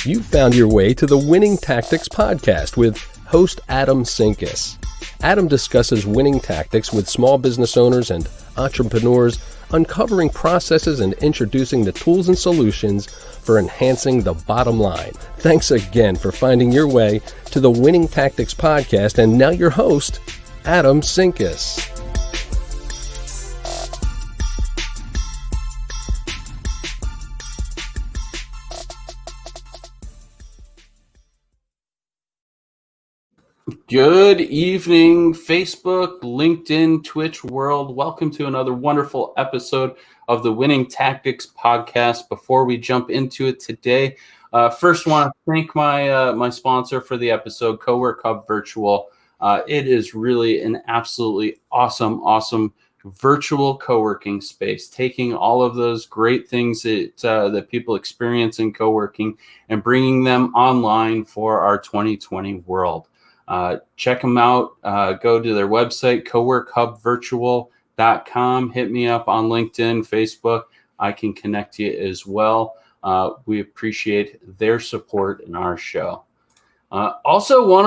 You've found your way to the Winning Tactics podcast with host Adam Sinkus. Adam discusses winning tactics with small business owners and entrepreneurs, uncovering processes and introducing the tools and solutions for enhancing the bottom line. Thanks again for finding your way to the Winning Tactics podcast, and now your host, Adam Sinkus. Good evening, Facebook, LinkedIn, Twitch world. Welcome to another wonderful episode of the Winning Tactics podcast. Before we jump into it today, first want to thank my sponsor for the episode, Cowork Hub Virtual. It is really an absolutely awesome virtual co-working space, taking all of those great things that people experience in co-working and bringing them online for our 2020 world. Check them out. Go to their website, coworkhubvirtual.com. Hit me up on LinkedIn, Facebook. I can connect you as well. We appreciate their support in our show. Also want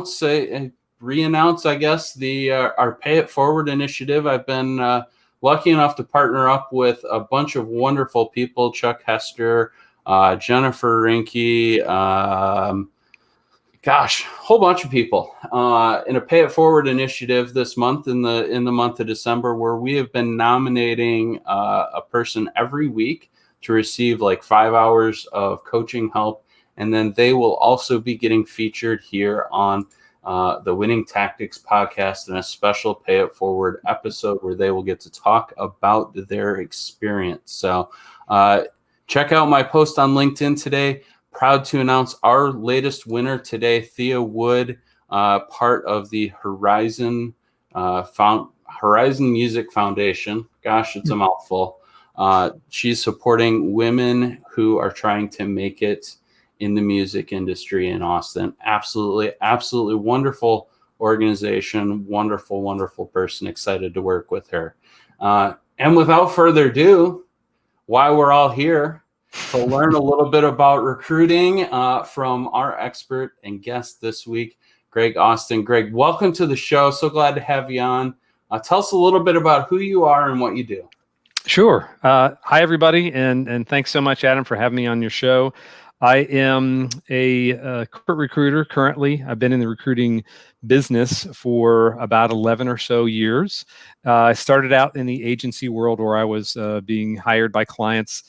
to re-announce, I guess, our Pay It Forward initiative. I've been lucky enough to partner up with a bunch of wonderful people: Chuck Hester, Jennifer Rinke, whole bunch of people in a Pay It Forward initiative this month, in the month of December, where we have been nominating a person every week to receive like 5 hours of coaching help, and then they will also be getting featured here on the Winning Tactics podcast in a special Pay It Forward episode where they will get to talk about their experience. So check out my post on LinkedIn today. Proud to announce our latest winner today, Thea Wood, part of the Horizon Music Foundation. Gosh, it's a mouthful. She's supporting women who are trying to make it in the music industry in Austin. Absolutely wonderful organization. Wonderful person. Excited to work with her. And without further ado, why we're all here, to learn a little bit about recruiting from our expert and guest this week, Greg Austin. Greg, welcome to the show. So glad to have you on. Tell us a little bit about who you are and what you do. Sure. Hi, everybody, and thanks so much, Adam, for having me on your show. I am a corporate recruiter currently. I've been in the recruiting business for about 11 or so years. I started out in the agency world where I was being hired by clients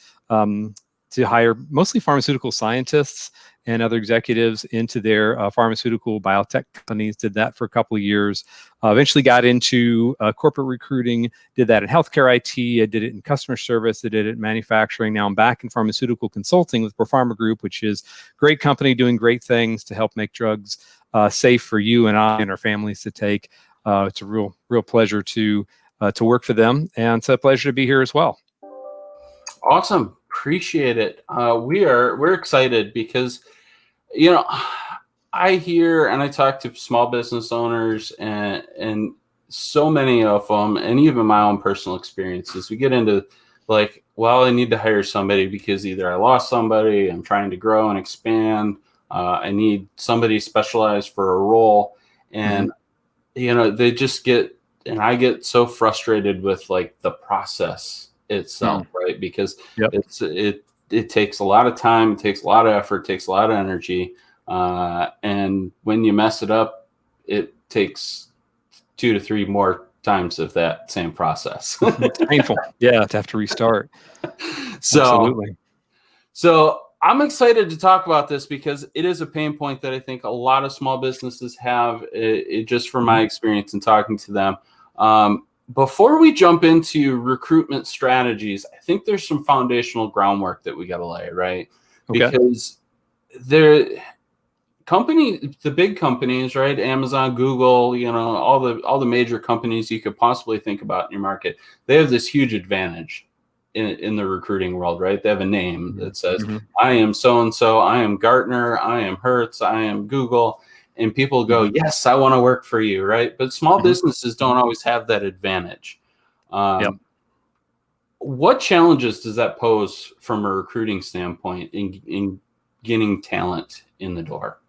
to hire mostly pharmaceutical scientists and other executives into their pharmaceutical biotech companies. Did that for a couple of years. Eventually got into corporate recruiting, did that in healthcare IT, I did it in customer service, I did it in manufacturing. Now I'm back in pharmaceutical consulting with ProPharma Group, which is a great company doing great things to help make drugs safe for you and I and our families to take. It's a real pleasure to work for them, and it's a pleasure to be here as well. Awesome. Appreciate it. We're excited because, I hear and I talk to small business owners and so many of them, and even my own personal experiences. We get into like, well, I need to hire somebody because either I lost somebody, I'm trying to grow and expand, I need somebody specialized for a role, and they just get, and I get so frustrated with like the process itself, right? Because it takes a lot of time, it takes a lot of effort, it takes a lot of energy, and when you mess it up, it takes 2 to 3 more times of that same process. It's painful, to have to restart. Absolutely. So I'm excited to talk about this because it is a pain point that I think a lot of small businesses have, just from my experience in talking to them. Before we jump into recruitment strategies, I think there's some foundational groundwork that we got to lay, right? Okay. Because the big companies, right? Amazon, Google, all the major companies you could possibly think about in your market, they have this huge advantage in the recruiting world, right? They have a name that says, I am so-and-so, I am Gartner, I am Hertz, I am Google. And people go, yes, I want to work for you, right? But small businesses don't always have that advantage. what challenges does that pose from a recruiting standpoint in getting talent in the door?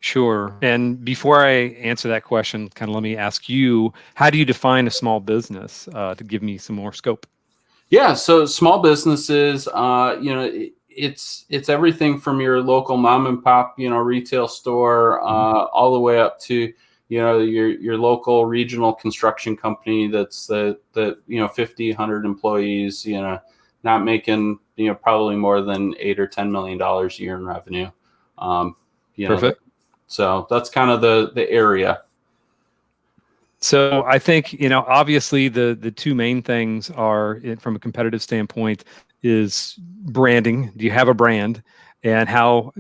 Sure. And before I answer that question, kind of let me ask you, how do you define a small business to give me some more scope? Yeah, so small businesses, it's everything from your local mom and pop, retail store, all the way up to your local regional construction company that's the 50, 100 employees, not making probably more than $8 or $10 million a year in revenue. Perfect. So that's kind of the area. So I think, obviously the two main things are, from a competitive standpoint, is branding. Do you have a brand? And how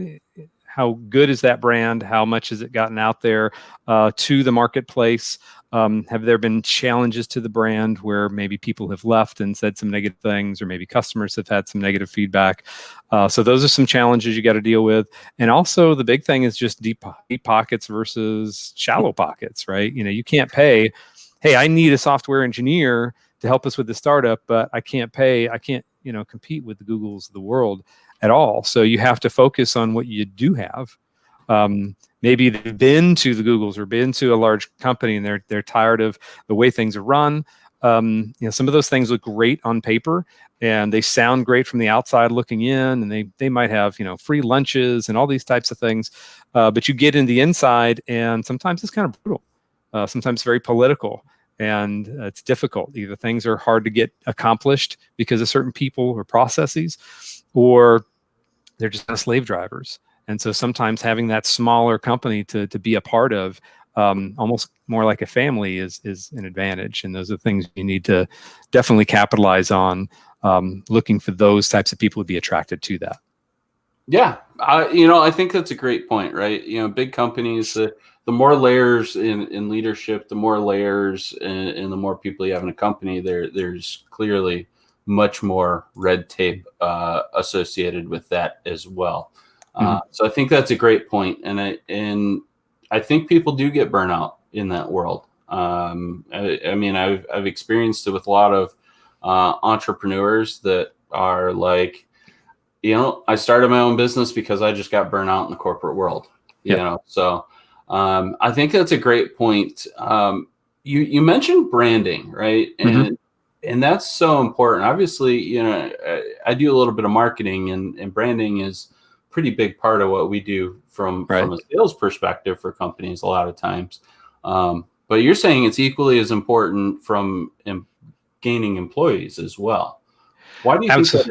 good is that brand? How much has it gotten out there to the marketplace? Have there been challenges to the brand where maybe people have left and said some negative things, or maybe customers have had some negative feedback? So those are some challenges you got to deal with. And also the big thing is just deep pockets versus shallow pockets, right? You can't pay, hey, I need a software engineer to help us with the startup, but I can't compete with the Googles of the world at all. So you have to focus on what you do have. Maybe they've been to the Googles or been to a large company and they're tired of the way things are run. Some of those things look great on paper and they sound great from the outside looking in, and they might have free lunches and all these types of things. But you get in the inside, and sometimes it's kind of brutal. Sometimes very political. And it's difficult. Either things are hard to get accomplished because of certain people or processes, or they're just kind of slave drivers. And so sometimes having that smaller company to be a part of, almost more like a family, is an advantage. And those are things you need to definitely capitalize on, looking for those types of people to be attracted to that. Yeah. I think that's a great point, right? Big companies, the more layers in leadership, the more layers and the more people you have in a company, there's clearly much more red tape associated with that as well. So I think that's a great point. And I think people do get burnout in that world. I mean, I've experienced it with a lot of entrepreneurs that are like, I started my own business because I just got burnt out in the corporate world, So I think that's a great point. You mentioned branding, right? And that's so important. Obviously, I do a little bit of marketing, and branding is a pretty big part of what we do from a sales perspective for companies a lot of times. But you're saying it's equally as important from gaining employees as well. Why do you think that is?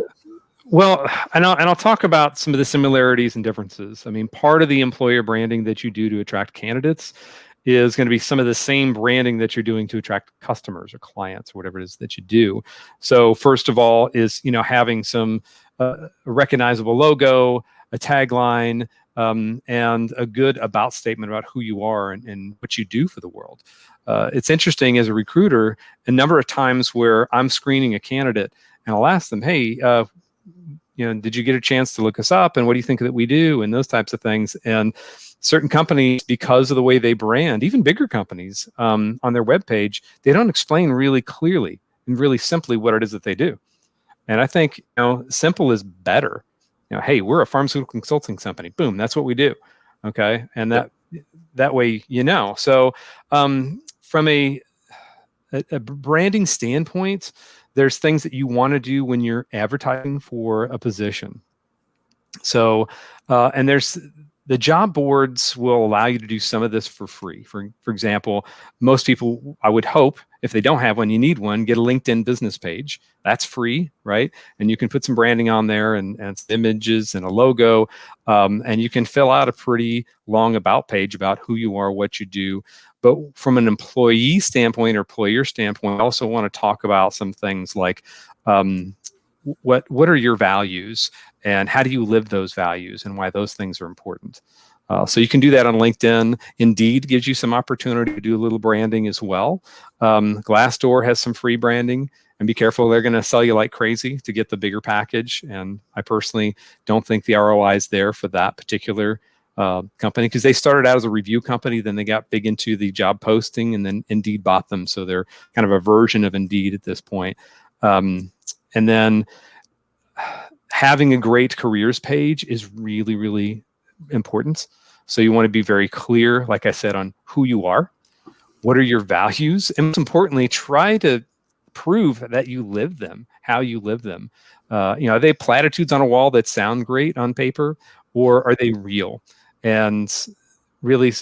Well, and I'll talk about some of the similarities and differences. I mean, part of the employer branding that you do to attract candidates is going to be some of the same branding that you're doing to attract customers or clients or whatever it is that you do. So first of all is, having some recognizable logo, a tagline, and a good about statement about who you are and what you do for the world. It's interesting as a recruiter, a number of times where I'm screening a candidate and I'll ask them, hey, did you get a chance to look us up, and what do you think that we do, and those types of things. And certain companies, because of the way they brand, even bigger companies, on their webpage, they don't explain really clearly and really simply what it is that they do. And I think simple is better. Hey, we're a pharmaceutical consulting company. Boom, that's what we do. Okay, and that way So from a branding standpoint, there's things that you want to do when you're advertising for a position. So, and there's the job boards will allow you to do some of this for free. For example, most people, I would hope, if they don't have one, you need one, get a LinkedIn business page. That's free, right? And you can put some branding on there and some images and a logo, and you can fill out a pretty long about page about who you are, what you do. But from an employee standpoint or employer standpoint, I also want to talk about some things like what are your values and how do you live those values and why those things are important. So you can do that on LinkedIn. Indeed gives you some opportunity to do a little branding as well. Glassdoor has some free branding, and be careful, they're going to sell you like crazy to get the bigger package. And I personally don't think the ROI is there for that particular company, because they started out as a review company, then they got big into the job posting, and then Indeed bought them. So they're kind of a version of Indeed at this point. And then having a great careers page is really, really important. So you want to be very clear, like I said, on who you are, what are your values, and most importantly, try to prove that you live them, how you live them. Are they platitudes on a wall that sound great on paper, or are they real? And really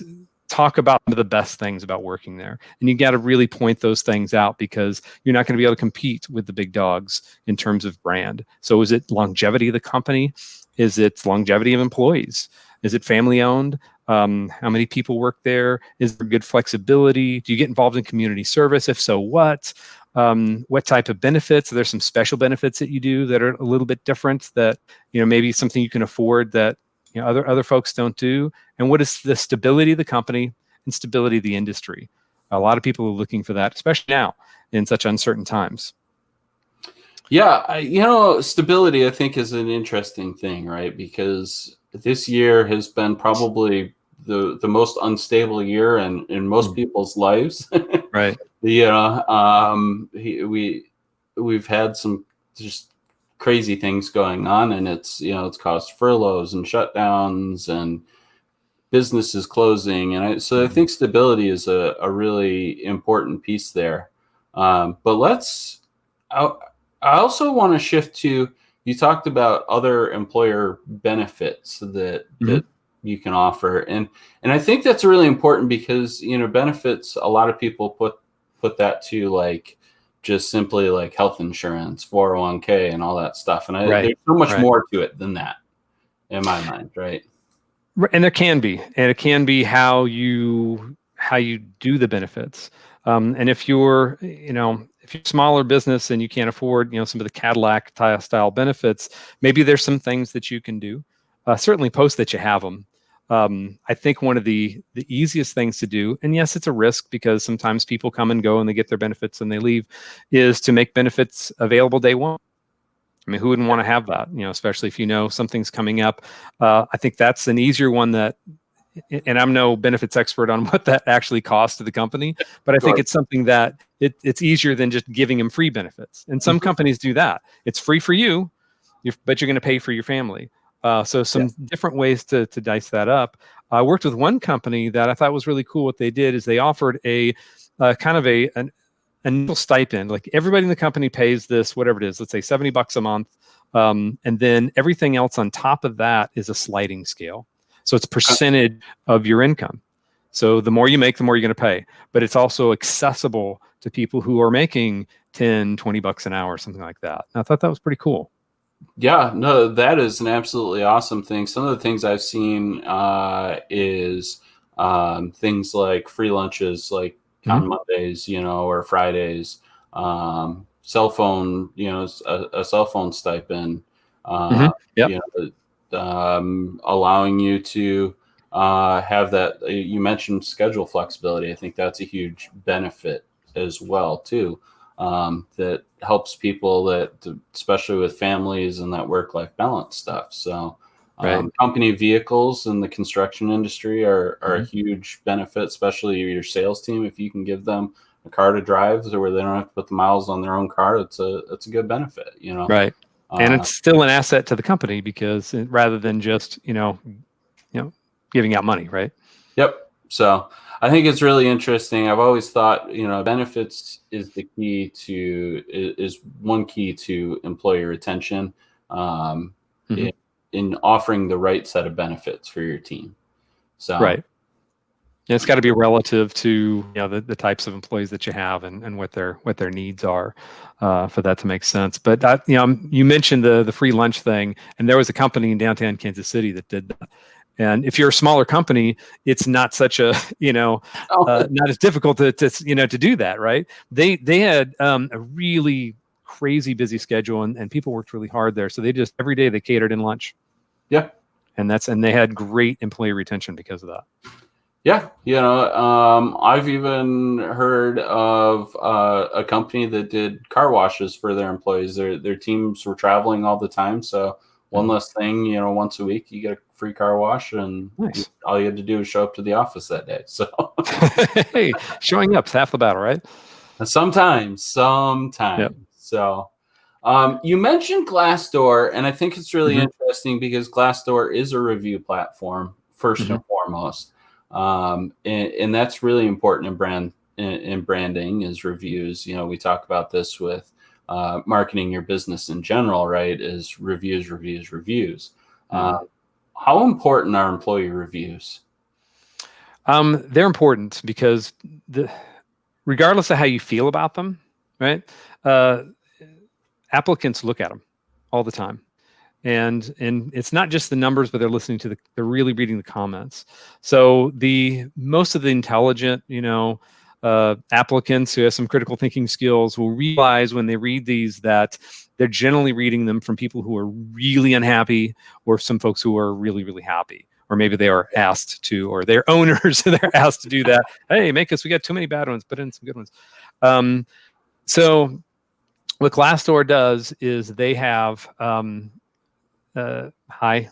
talk about the best things about working there. And you got to really point those things out, because you're not going to be able to compete with the big dogs in terms of brand. So is it longevity of the company? Is it longevity of employees? Is it family owned? How many people work there? Is there good flexibility? Do you get involved in community service? If so, what? What type of benefits? Are there some special benefits that you do that are a little bit different, that maybe something you can afford that other folks don't do? And what is the stability of the company and stability of the industry? A lot of people are looking for that, especially now in such uncertain times. Yeah, stability, I think, is an interesting thing, right? Because this year has been probably the most unstable year in most people's lives. Right. We've had some just crazy things going on, and it's caused furloughs and shutdowns and businesses closing, and I think stability is a really important piece there. But I also want to shift to, you talked about other employer benefits that you can offer, and I think that's really important, because benefits, a lot of people put that to like just simply like health insurance, 401k, and all that stuff, and there's so much more to it than that in my mind, right? And there can be, and it can be how you do the benefits. And if you're a smaller business and you can't afford some of the Cadillac style benefits, maybe there's some things that you can do. Certainly post that you have them. I think one of the easiest things to do, and yes, it's a risk because sometimes people come and go and they get their benefits and they leave, is to make benefits available day one. I mean, who wouldn't want to have that? Especially if something's coming up. I think that's an easier one and I'm no benefits expert on what that actually costs to the company, but I think it's something that it's easier than just giving them free benefits. And some companies do that. It's free for you, but you're going to pay for your family. So some different ways to dice that up. I worked with one company that I thought was really cool. What they did is they offered a kind of an initial stipend. Like everybody in the company pays this, whatever it is, let's say $70 a month. And then everything else on top of that is a sliding scale. So it's percentage of your income. So the more you make, the more you're going to pay. But it's also accessible to people who are making $10, $20 an hour, something like that. And I thought that was pretty cool. Yeah, no, that is an absolutely awesome thing. Some of the things I've seen is things like free lunches, like on Mondays, or Fridays, cell phone, a cell phone stipend, allowing you to have that. You mentioned schedule flexibility. I think that's a huge benefit as well too. That helps people especially with families and that work-life balance stuff. So company vehicles in the construction industry are a huge benefit, especially your sales team. If you can give them a car to drive where they don't have to put the miles on their own car, it's a good benefit, Right. And it's still an asset to the company because rather than just, giving out money, right? Yep. So I think it's really interesting. I've always thought, benefits is one key to employee retention, in offering the right set of benefits for your team. So right. And it's got to be relative to the types of employees that you have and what their needs are for that to make sense. But you mentioned the free lunch thing, and there was a company in downtown Kansas City that did that. And if you're a smaller company, it's not such a not as difficult to do that, right? They had a really crazy busy schedule, and people worked really hard there. So every day they catered in lunch. Yeah, and they had great employee retention because of that. Yeah, I've even heard of a company that did car washes for their employees. Their teams were traveling all the time, so one less thing, once a week you get a free car wash, and nice. All you had to do was show up to the office that day. So hey, showing up's half the battle, right? Sometimes. Yep. So You mentioned Glassdoor, and I think it's really Mhm. interesting because Glassdoor is a review platform first and Mhm. foremost, and that's really important in branding is reviews. You know, we talk about this with marketing your business in general, right? Is reviews, reviews, reviews. Mhm. How important are employee reviews? They're important because regardless of how you feel about them, right? Uh, Applicants look at them all the time, and it's not just the numbers, but they're listening to they're really reading the comments. So the most of the intelligent, applicants who have some critical thinking skills will realize when they read these that they're generally reading them from people who are really unhappy or some folks who are really, really happy. Or maybe they are asked to, or they're owners, so they're asked to do that. Hey, we got too many bad ones, put in some good ones. So what Glassdoor does is they have hi, my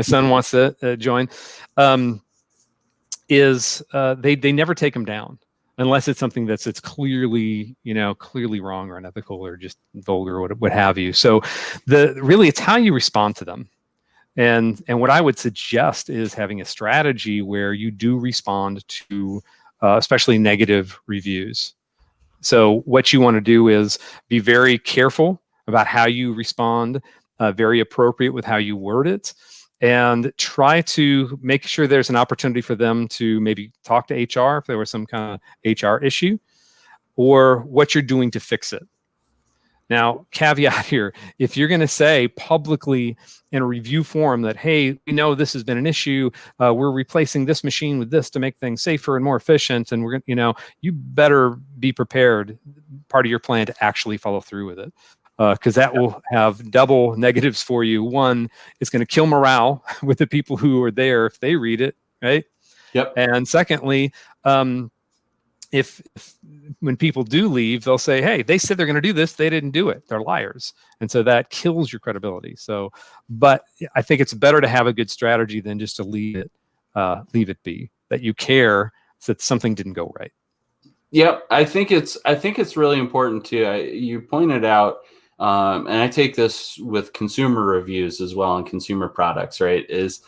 son wants to join. They never take them down unless it's something it's clearly clearly wrong or unethical or just vulgar or what have you. So it's how you respond to them. And what I would suggest is having a strategy where you do respond to especially negative reviews. So what you want to do is be very careful about how you respond, very appropriate with how you word it, and try to make sure there's an opportunity for them to maybe talk to HR if there was some kind of HR issue, or what you're doing to fix it. Now, caveat here, if you're going to say publicly in a review forum that, hey, we know this has been an issue, we're replacing this machine with this to make things safer and more efficient, and we're going to, you better be prepared, part of your plan, to actually follow through with it. Because that will have double negatives for you. One, it's going to kill morale with the people who are there if they read it, right? Yep. And secondly, if when people do leave, they'll say, hey, they said they're going to do this, they didn't do it, they're liars. And so that kills your credibility. So, but I think it's better to have a good strategy than just to leave it be, that you care that something didn't go right. Yep, I think it's really important too. You pointed out, and I take this with consumer reviews as well and consumer products. Right, is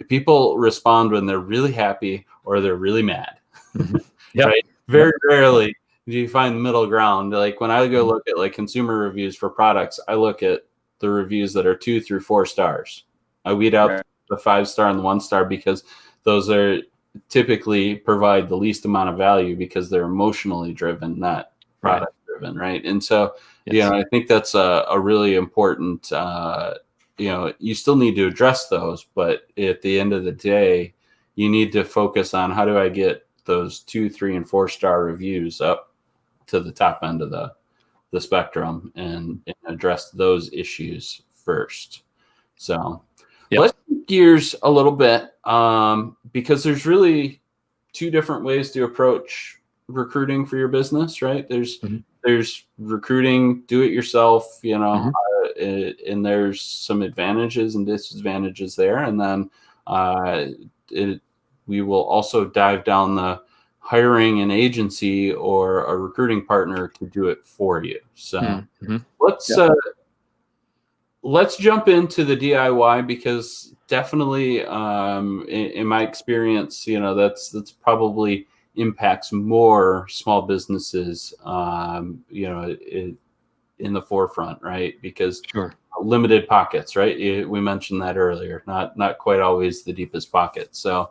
people respond when they're really happy or they're really mad. Mm-hmm. Yep. Right, very rarely do you find the middle ground. Like when I go look at like consumer reviews for products, I look at the reviews that are 2 through 4 stars. I weed out the 5-star and the 1-star because those are typically provide the least amount of value because they're emotionally driven, not product driven, right? And so, I think that's a really important, you still need to address those, but at the end of the day, you need to focus on how do I get those 2, 3, and 4-star reviews up to the top end of the spectrum and address those issues first. So let's shift gears a little bit because there's really 2 different ways to approach recruiting for your business, right? There's recruiting, do it yourself, and there's some advantages and disadvantages there. And then we will also dive down the hiring an agency or a recruiting partner to do it for you. So let's jump into the DIY because definitely in my experience, that's probably impacts more small businesses, in the forefront, right? Because limited pockets, right? We mentioned that earlier, not quite always the deepest pocket. So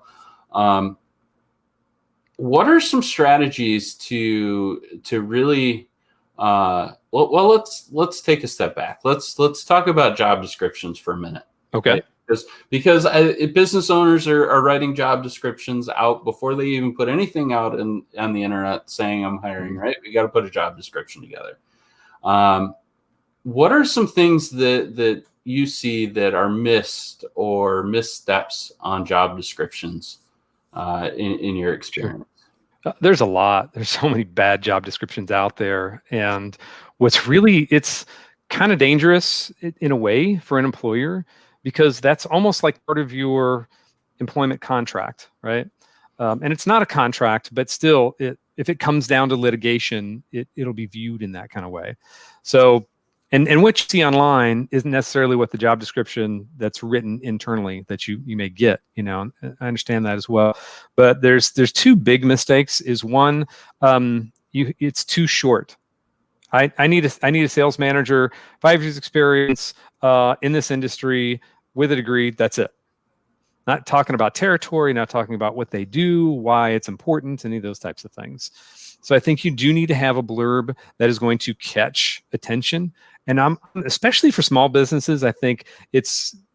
what are some strategies to really let's take a step back. Let's talk about job descriptions for a minute. Okay. Right? Because business owners are writing job descriptions out before they even put anything out on the internet saying I'm hiring, right? We got to put a job description together. What are some things that you see that are missed or missteps on job descriptions in your experience? There's a lot. There's so many bad job descriptions out there. And it's kind of dangerous in a way for an employer because that's almost like part of your employment contract, right? And it's not a contract, but still it if it comes down to litigation, it'll be viewed in that kind of way. So, and what you see online isn't necessarily what the job description that's written internally that you may get. You know, I understand that as well. But there's two big mistakes. Is one, it's too short. I need a sales manager, 5 years experience in this industry with a degree. That's it. Not talking about territory, not talking about what they do, why it's important, any of those types of things. So I think you do need to have a blurb that is going to catch attention. And especially for small businesses, I think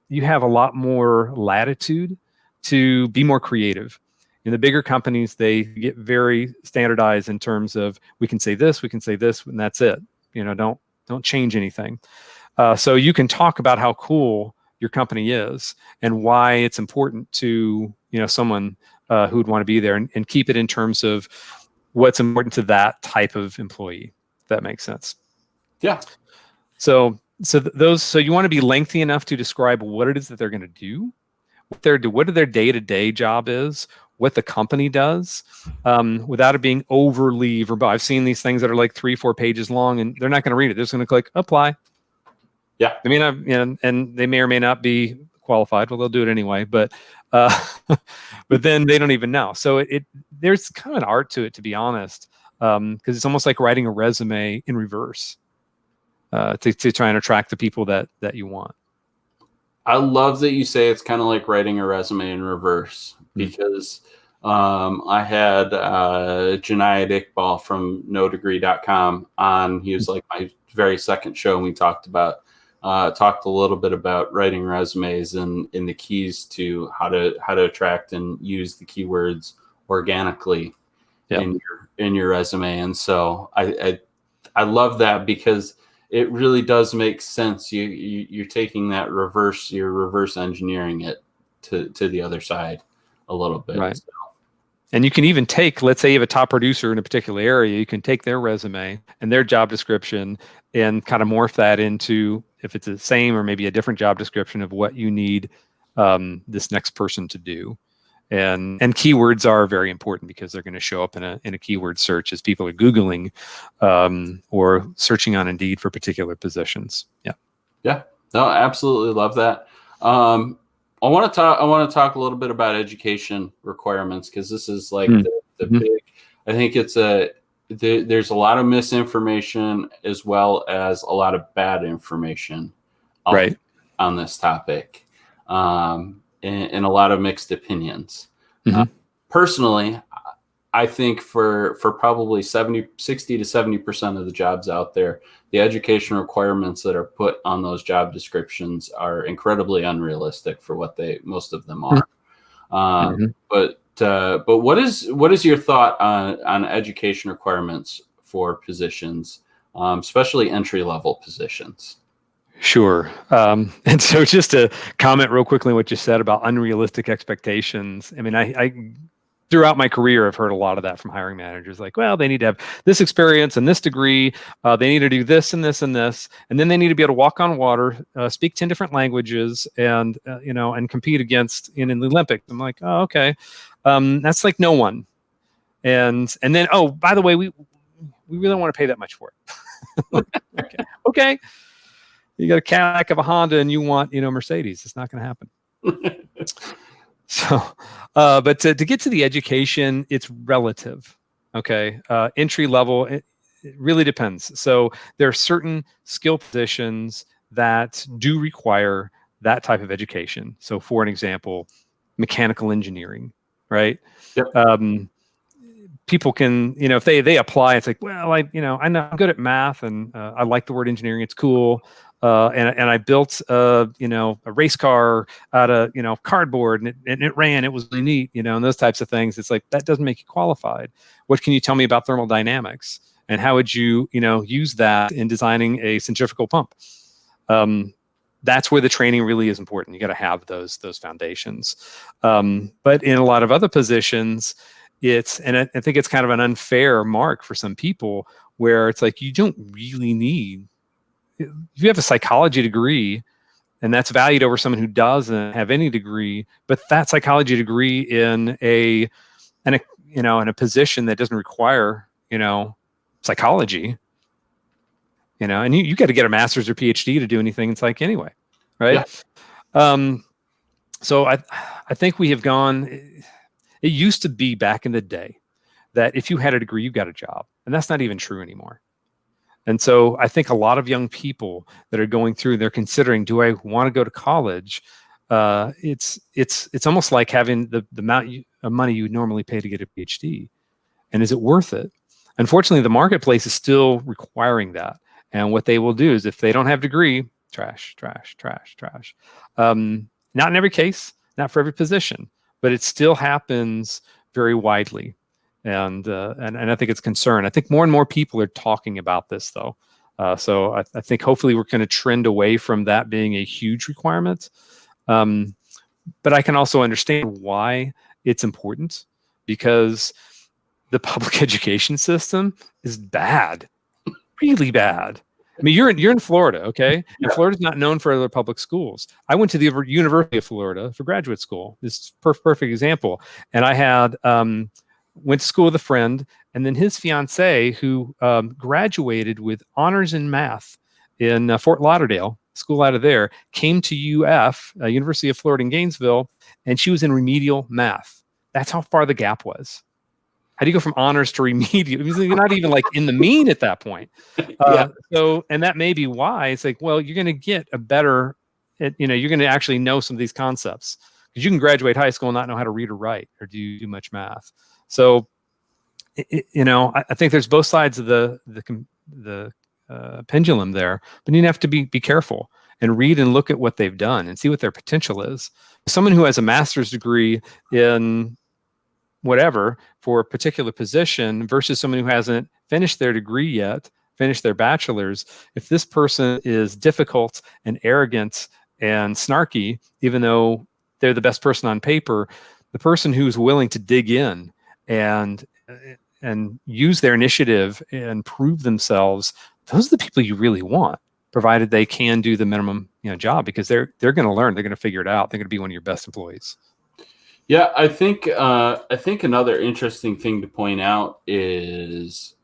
you have a lot more latitude to be more creative. In the bigger companies, they get very standardized in terms of we can say this, and that's it. You know, don't change anything. So you can talk about how cool your company is and why it's important to, you know, someone who would want to be there, and keep it in terms of what's important to that type of employee. If that makes sense. Yeah. So you want to be lengthy enough to describe what it is that they're going to do, what their day-to-day job is, what the company does, without it being overly verbose. I've seen these things that are like 3-4 pages long, and they're not going to read it. They're just going to click apply. Yeah. I mean, and they may or may not be qualified. Well, they'll do it anyway, but but then they don't even know. So there's kind of an art to it, to be honest, because it's almost like writing a resume in reverse to try and attract the people that you want. I love that you say it's kind of like writing a resume in reverse, because I had Junaid Iqbal from nodegree.com on. He was like my very second show, and we talked a little bit about writing resumes and in the keys to how to attract and use the keywords organically in your resume. And so I love that, because it really does make sense. You're taking that you're reverse engineering it to the other side a little bit. Right. So. And you can even take, let's say you have a top producer in a particular area, you can take their resume and their job description and kind of morph that into, if it's the same or maybe a different job description of what you need this next person to do. And keywords are very important, because they're going to show up in a keyword search as people are Googling or searching on Indeed for particular positions. Yeah. Yeah. No, absolutely love that. I want to talk a little bit about education requirements, because this is like the big. I think there's a lot of misinformation as well as a lot of bad information, right, on this topic, and a lot of mixed opinions. Personally, I think for probably 60 to 70% of the jobs out there, the education requirements that are put on those job descriptions are incredibly unrealistic for what most of them are. But what is your thought on education requirements for positions, especially entry-level positions? Sure. And so just to comment real quickly on what you said about unrealistic expectations. I mean, I throughout my career, I've heard a lot of that from hiring managers. Like, well, they need to have this experience and this degree. They need to do this and this and this, and then they need to be able to walk on water, speak 10 different languages, and and compete in the Olympics. I'm like, oh, okay, that's like no one. And then, oh, by the way, we really don't want to pay that much for it. Okay. You got a Cadillac of a Honda and you want, Mercedes. It's not going to happen. So, but to get to the education, it's relative. Okay. Entry level, it really depends. So there are certain skill positions that do require that type of education. So for an example, mechanical engineering, right? Yep. People can, if they apply, it's like, well, I know I'm good at math and I like the word engineering. It's cool. And I built a race car out of cardboard and it ran. It was really neat, and those types of things. It's like, that doesn't make you qualified. What can you tell me about thermodynamics, and how would you use that in designing a centrifugal pump? That's where the training really is important. You got to have those foundations. But in a lot of other positions, I think it's kind of an unfair mark for some people, where it's like, you don't really need. If you have a psychology degree, and that's valued over someone who doesn't have any degree, but that psychology degree in in a position that doesn't require, psychology, and you got to get a master's or PhD to do anything in psych anyway, right? Yeah. So I think we have gone. It used to be back in the day that if you had a degree, you got a job, and that's not even true anymore. And so I think a lot of young people that are going through, they're considering, do I want to go to college? It's almost like having the amount of money you would normally pay to get a PhD, and is it worth it? Unfortunately, the marketplace is still requiring that. And what they will do is, if they don't have a degree, trash, trash, trash, trash. Not in every case, not for every position, but it still happens very widely. And I think it's a concern. I think more and more people are talking about this, though. So I think hopefully we're going to trend away from that being a huge requirement. But I can also understand why it's important, because the public education system is bad, really bad. I mean, you're in Florida, okay? And Florida's not known for other public schools. I went to the University of Florida for graduate school. This is a perfect example. And I had went to school with a friend, and then his fiance, who graduated with honors in math in Fort Lauderdale, school out of there, came to UF, University of Florida in Gainesville, and she was in remedial math. That's how far the gap was. How do you go from honors to remedial? You're not even like in the mean at that point. So, and that may be why it's like, well, you're going to get a better, you're going to actually know some of these concepts, because you can graduate high school and not know how to read or write or do much math. So, I think there's both sides of the pendulum there, but you have to be careful and read and look at what they've done and see what their potential is. Someone who has a master's degree in whatever for a particular position versus someone who hasn't finished their degree yet, finished their bachelor's, if this person is difficult and arrogant and snarky, even though they're the best person on paper, the person who's willing to dig in and use their initiative and prove themselves, those are the people you really want, provided they can do the minimum job, because they're going to learn, they're going to figure it out, they're going to be one of your best employees. Yeah, I think another interesting thing to point out is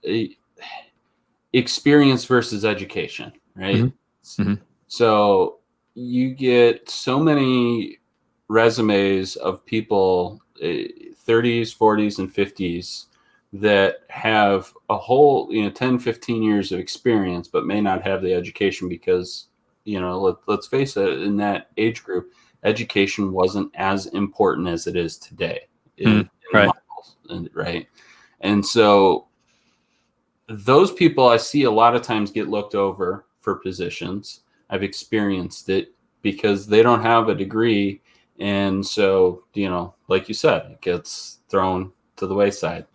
experience versus education, right? Mm-hmm. So you get so many resumes of people, 30s, 40s, and 50s, that have a whole 10, 15 years of experience, but may not have the education because, let's face it, in that age group, education wasn't as important as it is today. Right. And so those people I see a lot of times get looked over for positions. I've experienced it because they don't have a degree. And so, like you said, it gets thrown to the wayside.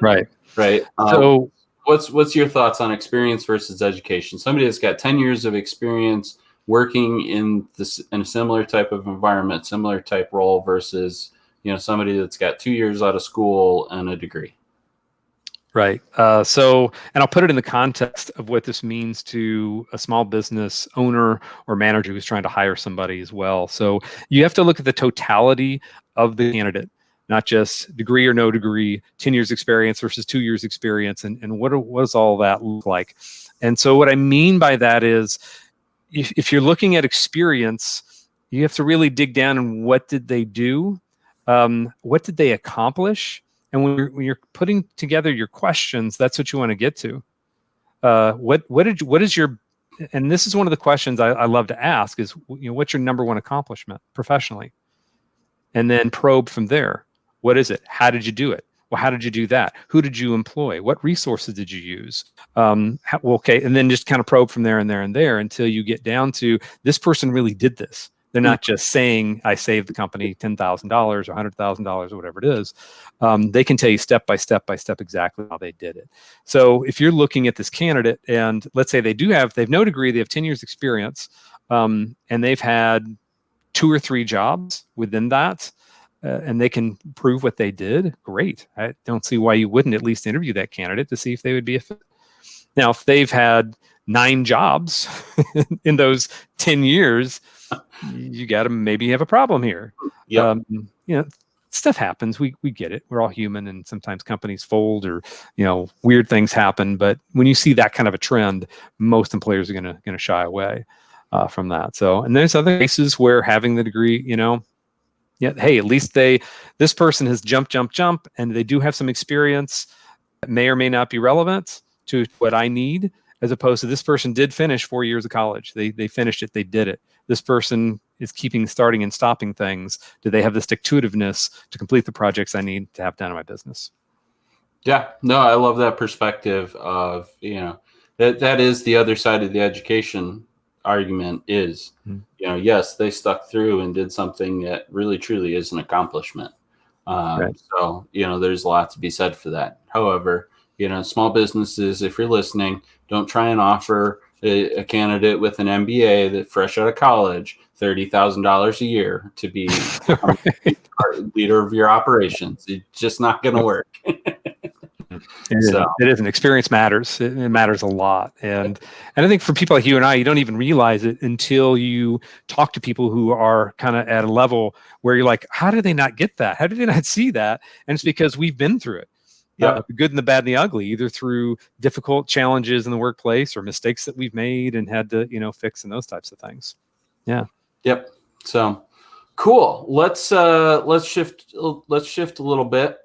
Right. Right. So what's your thoughts on experience versus education? Somebody that's got 10 years of experience working in a similar type of environment, similar type role, versus somebody that's got 2 years out of school and a degree. Right. So, and I'll put it in the context of what this means to a small business owner or manager who's trying to hire somebody as well. So you have to look at the totality of the candidate, not just degree or no degree, 10 years experience versus 2 years experience, and what does all that look like? And so what I mean by that is, if you're looking at experience, you have to really dig down and what did they do? What did they accomplish? And when you're putting together your questions, that's what you want to get to. What is your, and this is one of the questions I love to ask is, what's your number one accomplishment professionally? And then probe from there. What is it? How did you do it? Well, how did you do that? Who did you employ? What resources did you use? Okay. And then just kind of probe from there and there and there until you get down to, this person really did this. They're not just saying, I saved the company $10,000 or $100,000 or whatever it is. They can tell you step by step exactly how they did it. So if you're looking at this candidate and let's say they've no degree, they have 10 years experience, and they've had 2 or 3 jobs within that, and they can prove what they did, great. I don't see why you wouldn't at least interview that candidate to see if they would be a fit. Now, if they've had 9 jobs in those 10 years, you got to maybe have a problem here. Yep. stuff happens. We get it. We're all human, and sometimes companies fold or weird things happen. But when you see that kind of a trend, most employers are gonna shy away from that. So, and there's other cases where having the degree, hey, at least this person has jumped, and they do have some experience that may or may not be relevant to what I need, as opposed to this person did finish 4 years of college. They finished it. They did it. This person is starting and stopping things. Do they have the stick-to-itiveness to complete the projects I need to have done in my business? Yeah, no, I love that perspective of, that is the other side of the education argument is, yes, they stuck through and did something that really truly is an accomplishment. Right. So, there's a lot to be said for that. However, small businesses, if you're listening, don't try and offer a candidate with an MBA that fresh out of college, $30,000 a year to be leader of your operations. It's just not going to work. It isn't. Experience matters. It matters a lot. And I think for people like you and I, you don't even realize it until you talk to people who are kind of at a level where you're like, how did they not get that? How did they not see that? And it's because we've been through it. The good and the bad and the ugly, either through difficult challenges in the workplace or mistakes that we've made and had to, fix, and those types of things. Yeah. Yep. So cool. Let's shift a little bit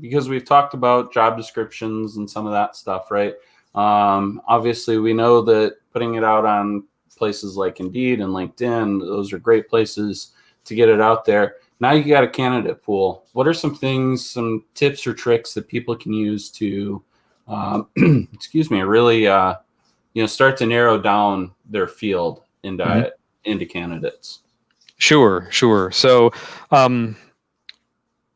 because we've talked about job descriptions and some of that stuff, right? Obviously, we know that putting it out on places like Indeed and LinkedIn, those are great places to get it out there. Now you got a candidate pool. What are some things, some tips or tricks that people can use to, really, start to narrow down their field into candidates? Sure. So,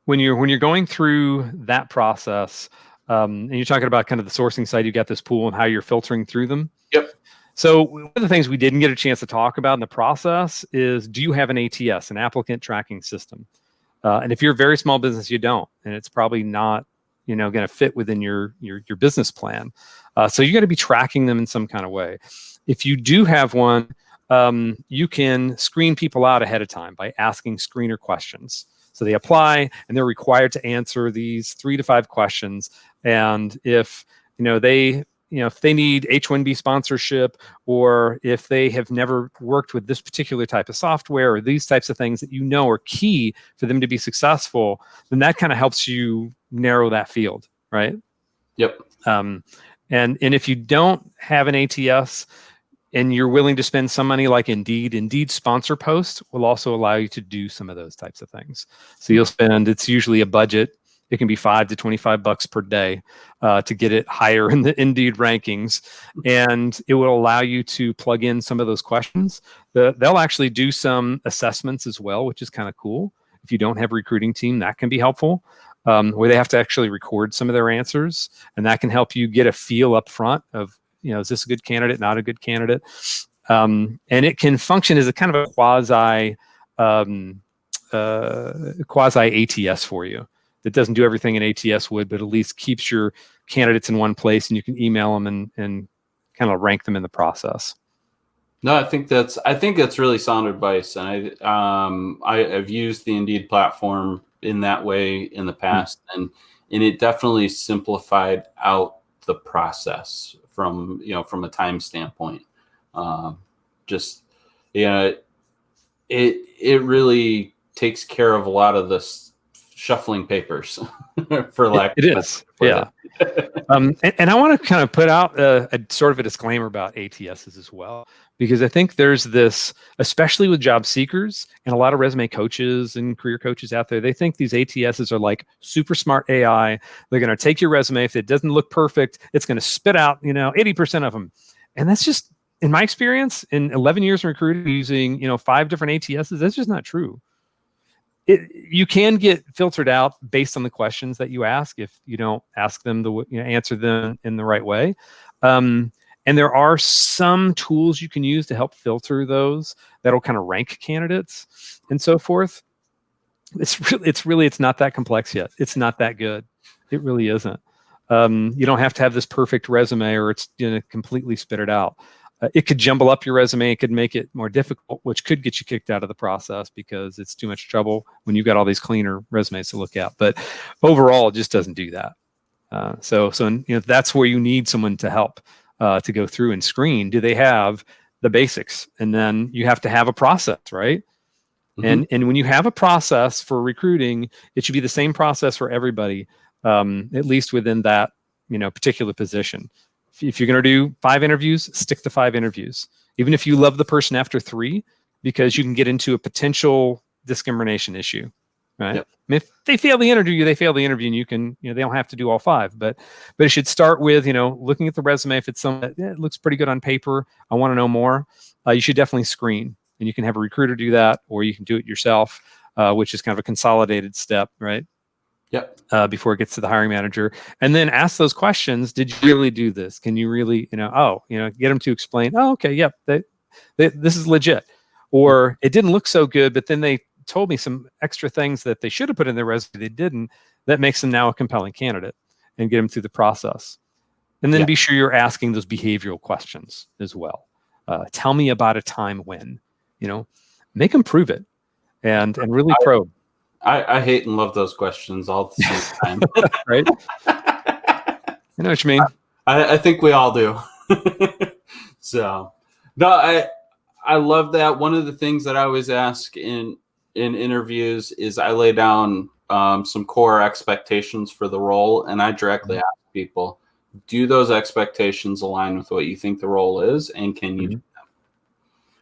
when you're going through that process, and you're talking about kind of the sourcing side, you got this pool and how you're filtering through them. Yep. So one of the things we didn't get a chance to talk about in the process is, do you have an ATS, an applicant tracking system? And if you're a very small business, you don't, and it's probably not, going to fit within your business plan. So you got to be tracking them in some kind of way. If you do have one, you can screen people out ahead of time by asking screener questions. So they apply and they're required to answer these 3 to 5 questions. And if if they need H-1B sponsorship, or if they have never worked with this particular type of software, or these types of things that are key for them to be successful, then that kind of helps you narrow that field, right? Yep. And if you don't have an ATS and you're willing to spend some money like Indeed sponsor posts will also allow you to do some of those types of things. So you'll spend, it's usually a budget. It can be $5 to $25 per day to get it higher in the Indeed rankings. And it will allow you to plug in some of those questions. They'll actually do some assessments as well, which is kind of cool. If you don't have a recruiting team, that can be helpful, where they have to actually record some of their answers. And that can help you get a feel up front of, is this a good candidate, not a good candidate? And it can function as a kind of a quasi ATS for you. It doesn't do everything an ATS would, but at least keeps your candidates in one place, and you can email them and kind of rank them in the process. No, I think that's really sound advice, and I've used the Indeed platform in that way in the past, and it definitely simplified out the process from a time standpoint. It really takes care of a lot of this shuffling papers for lack it is. Yeah. And I want to kind of put out a sort of a disclaimer about ATSs as well, because I think there's this, especially with job seekers and a lot of resume coaches and career coaches out there, they think these ATSs are like super smart AI. They're going to take your resume. If it doesn't look perfect, it's going to spit out, 80% of them. And that's just, in my experience, in 11 years in recruiting, using, 5 different ATSs, that's just not true. You can get filtered out based on the questions that you ask if you don't ask them to answer them in the right way. And there are some tools you can use to help filter those that'll kind of rank candidates and so forth. It's not that complex yet. It's not that good. It really isn't. You don't have to have this perfect resume or it's going to completely spit it out. It could jumble up your resume. It could make it more difficult, which could get you kicked out of the process because it's too much trouble when you've got all these cleaner resumes to look at. But overall, it just doesn't do that. So that's where you need someone to help to go through and screen. Do they have the basics? And then you have to have a process, right? Mm-hmm. And when you have a process for recruiting, it should be the same process for everybody, at least within that particular position. If you're going to do 5 interviews, stick to 5 interviews. Even if you love the person after 3, because you can get into a potential discrimination issue, right? Yep. I mean, if they fail the interview, they fail the interview, and you can, they don't have to do all 5. But it should start with, looking at the resume. If it's something that it looks pretty good on paper, I want to know more. You should definitely screen, and you can have a recruiter do that, or you can do it yourself, which is kind of a consolidated step, right? Yep. Before it gets to the hiring manager, and then ask those questions. Did you really do this? Can you really, get them to explain, oh, okay, yep, this is legit. Or it didn't look so good, but then they told me some extra things that they should have put in their resume they didn't. That makes them now a compelling candidate, and get them through the process. And then be sure you're asking those behavioral questions as well. Tell me about a time when, make them prove it, and really probe. I hate and love those questions all at the same time. Right? I know what you mean. I think we all do. So, no, I love that. One of the things that I always ask in interviews is I lay down some core expectations for the role, and I directly ask people, do those expectations align with what you think the role is, and can you do them?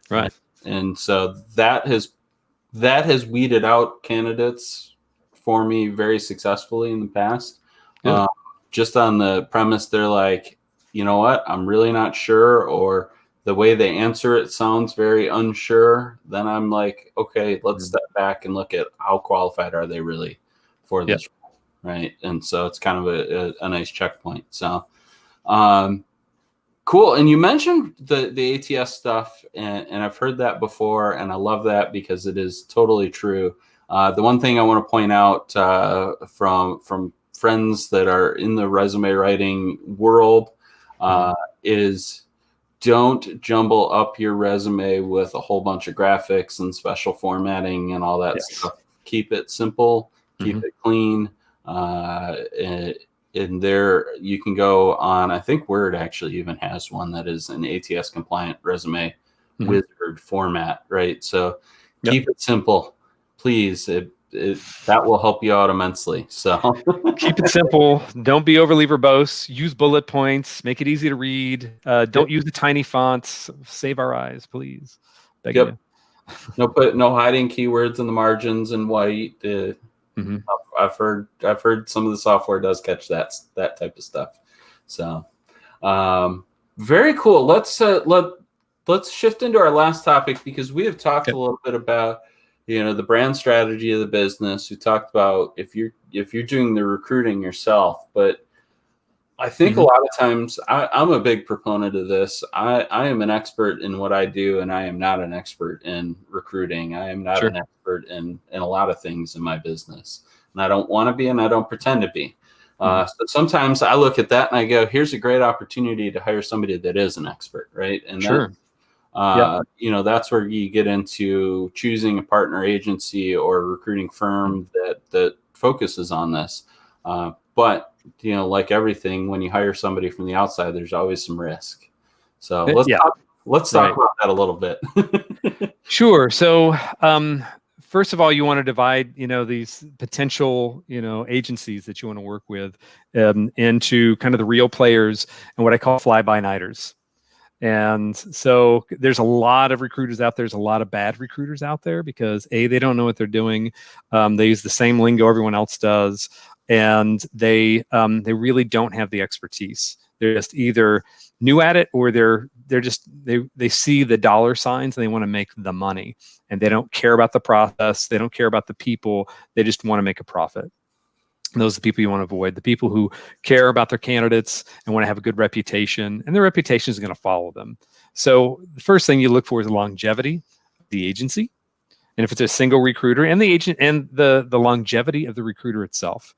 Right. And so that has weeded out candidates for me very successfully in the past. Yeah. Just on the premise they're like, you know what, I'm really not sure, or the way they answer it sounds very unsure. Then I'm like, okay, let's step back and look at how qualified are they really for this role, right? And so it's kind of a nice checkpoint. So cool. And you mentioned the ATS stuff, and I've heard that before, and I love that because it is totally true. The one thing I want to point out from friends that are in the resume writing world is don't jumble up your resume with a whole bunch of graphics and special formatting and all that stuff. Keep it simple, keep it clean. And there you can go on, I think Word actually even has one that is an ATS compliant resume wizard format, right? So keep it simple, please. That will help you out immensely. So keep it simple. Don't be overly verbose. Use bullet points. Make it easy to read. Don't use the tiny fonts. Save our eyes, please. Beg you. No hiding keywords in the margins in white. I've heard some of the software does catch that type of stuff. So very cool. Let's shift into our last topic, because we have talked a little bit about the brand strategy of the business. We talked about if you're doing the recruiting yourself, but I think a lot of times I'm a big proponent of this. I am an expert in what I do, and I am not an expert in recruiting. I am not an expert in a lot of things in my business, and I don't want to be, and I don't pretend to be. So sometimes I look at that and I go, here's a great opportunity to hire somebody that is an expert, right? And that's where you get into choosing a partner agency or a recruiting firm that focuses on this. But like everything, when you hire somebody from the outside, there's always some risk. So let's talk about that a little bit. Sure. So first of all, you want to divide, these potential, agencies that you want to work with into kind of the real players and what I call fly-by-nighters. And so there's a lot of recruiters out there. There's a lot of bad recruiters out there because they don't know what they're doing. They use the same lingo everyone else does, and they really don't have the expertise. They're just either new at it, or they see the dollar signs and they want to make the money, and they don't care about the process. They don't care about the people. They just want to make a profit. And those are the people you want to avoid, the people who care about their candidates and want to have a good reputation, and their reputation is going to follow them. So the first thing you look for is the longevity of the agency. And if it's a single recruiter, and the agent, and the longevity of the recruiter itself.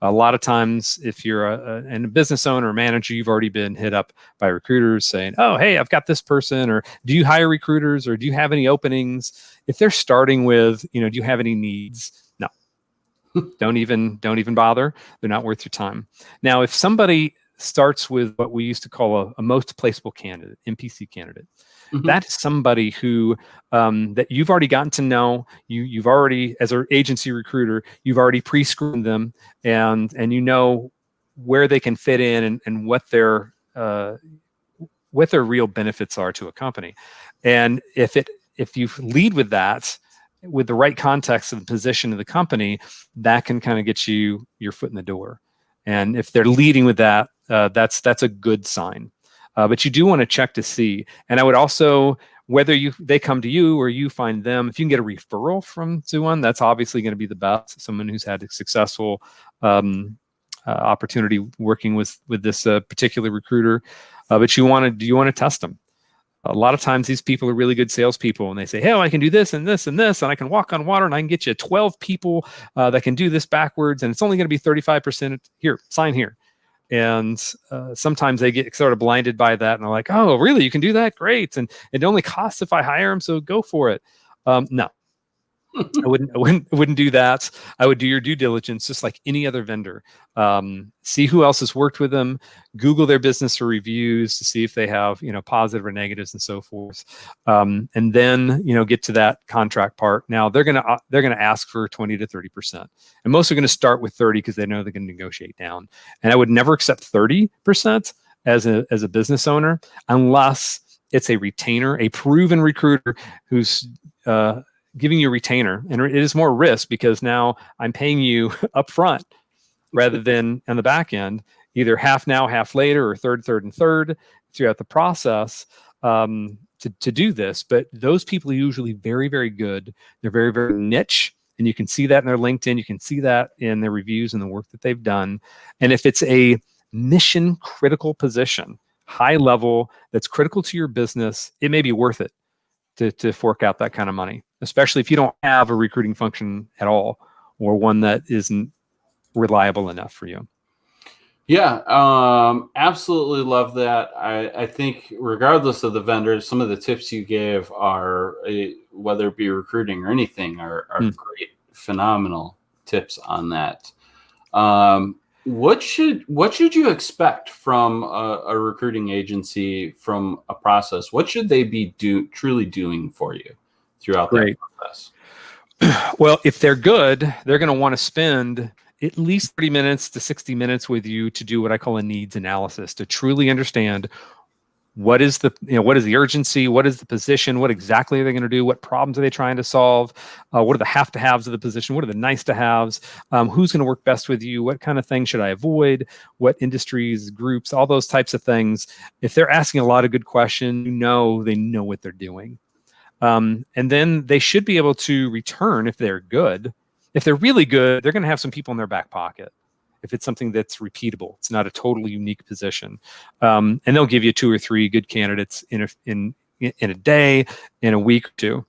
A lot of times, if you're a business owner or manager, you've already been hit up by recruiters saying, oh, hey, I've got this person, or do you hire recruiters, or do you have any openings? If they're starting with, do you have any needs? No, don't even bother. They're not worth your time. Now, if somebody starts with what we used to call a most placeable candidate, MPC candidate, that is somebody who that you've already gotten to know. You've already, as an agency recruiter, you've already pre-screened them, and you know where they can fit in and what their real benefits are to a company. And if you lead with that, with the right context of the position of the company, that can kind of get you your foot in the door. And if they're leading with that, that's a good sign. But you do want to check to see. And I would also, whether they come to you or you find them, if you can get a referral from someone, that's obviously going to be the best. Someone who's had a successful opportunity working with this particular recruiter. But you want to test them. A lot of times these people are really good salespeople, and they say, hey, I can do this and this and this, and I can walk on water, and I can get you 12 people that can do this backwards, and it's only going to be 35%. Here, sign here. And sometimes they get sort of blinded by that, and they're like, oh, really? You can do that? Great. And it only costs if I hire them, so go for it. No. I wouldn't do that. I would do your due diligence, just like any other vendor. See who else has worked with them. Google their business or reviews to see if they have positive or negatives and so forth. And then get to that contract part. Now they're gonna ask for 20 to 30%, and most are going to start with 30 because they know they're going to negotiate down. And I would never accept 30% as a business owner unless it's a retainer, a proven recruiter who's giving you a retainer, and it is more risk because now I'm paying you up front rather than on the back end, either half now, half later, or third, and third throughout the process to do this. But those people are usually very, very good. They're very, very niche, and you can see that in their LinkedIn. You can see that in their reviews and the work that they've done. And if it's a mission critical position, high level, that's critical to your business, it may be worth it to fork out that kind of money, especially if you don't have a recruiting function at all, or one that isn't reliable enough for you. Yeah, absolutely love that. I think regardless of the vendors, some of the tips you gave are, whether it be recruiting or anything, are great, phenomenal tips on that. What should you expect from a recruiting agency, from a process? What should they be truly doing for you throughout that process? Well, if they're good, they're going to want to spend at least 30 minutes to 60 minutes with you to do what I call a needs analysis, to truly understand what is the urgency, what is the position, what exactly are they going to do, what problems are they trying to solve, what are the have-to-haves of the position, what are the nice-to-haves, who's going to work best with you, what kind of things should I avoid, what industries, groups, all those types of things. If they're asking a lot of good questions, they know what they're doing. And then they should be able to return if they're good. If they're really good, they're going to have some people in their back pocket. If it's something that's repeatable, it's not a totally unique position, and they'll give you 2 or 3 good candidates in a day, in a week or two.